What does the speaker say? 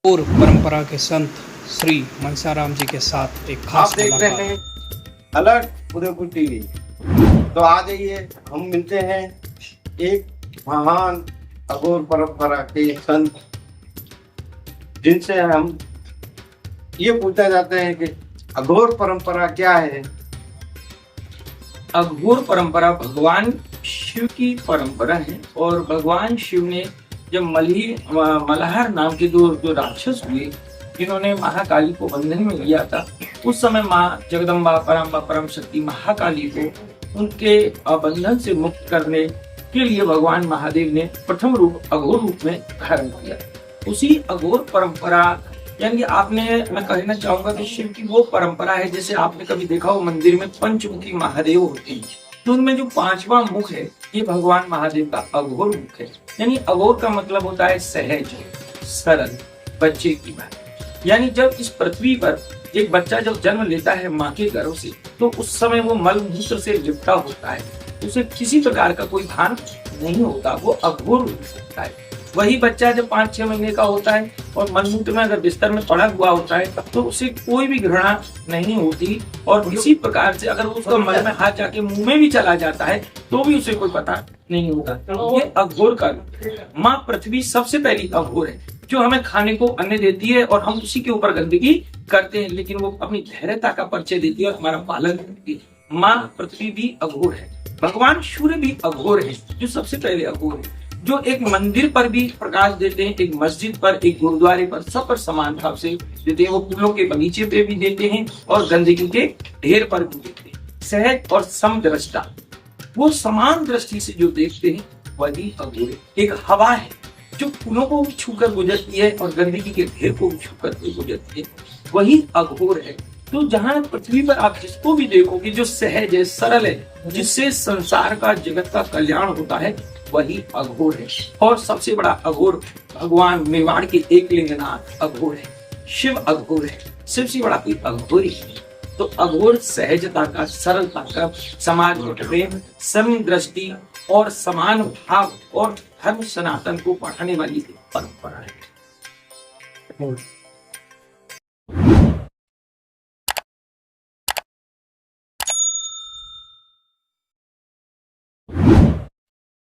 और परंपरा के संत श्री मनसाराम जी के साथ एक खास आप देख रहे हैं अलर्ट उदयपुर टीवी। तो आ जाइए, हम मिलते हैं एक महान अघोर परंपरा के संत, जिनसे हम ये पूछना चाहते हैं कि अघोर परंपरा क्या है। अघोर परंपरा भगवान शिव की परंपरा है। और भगवान शिव ने जब मल्हार नाम के जो राक्षस हुए, जिन्होंने महाकाली को बंधन में लिया था, उस समय माँ जगदम्बा परम्बा परम शक्ति महाकाली को उनके बंधन से मुक्त करने के लिए भगवान महादेव ने प्रथम रूप अघोर रूप में धारण किया। उसी अघोर परंपरा यानी मैं कहना चाहूंगा कि शिव की वो परंपरा है, जैसे आपने कभी देखा हो मंदिर में पंचमुखी महादेव होते हैं, तो उनमें जो पांचवा मुख है ये भगवान महादेव का अघोर मुख है। यानी अघोर का मतलब होता है सहज, सरल, बच्चे की बात। यानी जब इस पृथ्वी पर एक बच्चा जब जन्म लेता है माँ के गर्भ से, तो उस समय वो मल मूत्र से लिपटा होता है, उसे किसी प्रकार का कोई भान नहीं होता, वो अघोर होता है। वही बच्चा जब 5-6 महीने का होता है और मलमूत्र में अगर बिस्तर में पड़ा हुआ होता है, तब तो उसे कोई भी घृणा नहीं होती, और इसी प्रकार से अगर उसका मल में हाथ जाके मुंह में भी चला जाता है तो भी उसे कोई पता नहीं होता। ये अघोर का माँ पृथ्वी सबसे पहली अघोर है, जो हमें खाने को अन्न देती है और हम उसी के ऊपर गंदगी करते हैं, लेकिन वो अपनी धैर्यता का परिचय देती है और हमारा पालन करती है। माँ पृथ्वी भी अघोर है। भगवान सूर्य भी अघोर है, जो सबसे पहले अघोर है, जो एक मंदिर पर भी प्रकाश देते हैं, एक मस्जिद पर, एक गुरुद्वारे पर, सब पर समान भाव से देते हैं। वो फूलों के बगीचे पे भी देते हैं और गंदगी के ढेर पर भी देते हैं। सहज और समदृष्टा, वो समान दृष्टि से जो देखते हैं वही अघोर है। एक हवा है जो फूलों को भी छूकर गुजरती है और गंदगी के ढेर को भी छूकर गुजरती है, वही अघोर है। तो जहाँ पृथ्वी पर आप जिसको भी देखोगे जो सहज है, सरल है, जिससे संसार का, जगत का कल्याण होता है, वही अघोर है। और सबसे बड़ा अघोर भगवान मेवाड़ के एक लिंगनाथ अघोर है, शिव अघोर है, शिव से बड़ा कोई अघोर ही नहीं। तो अघोर सहजता का, सरलता का, समाज में प्रेम, समदृष्टि और समान भाव और धर्म सनातन को पढ़ाने वाली परंपरा है।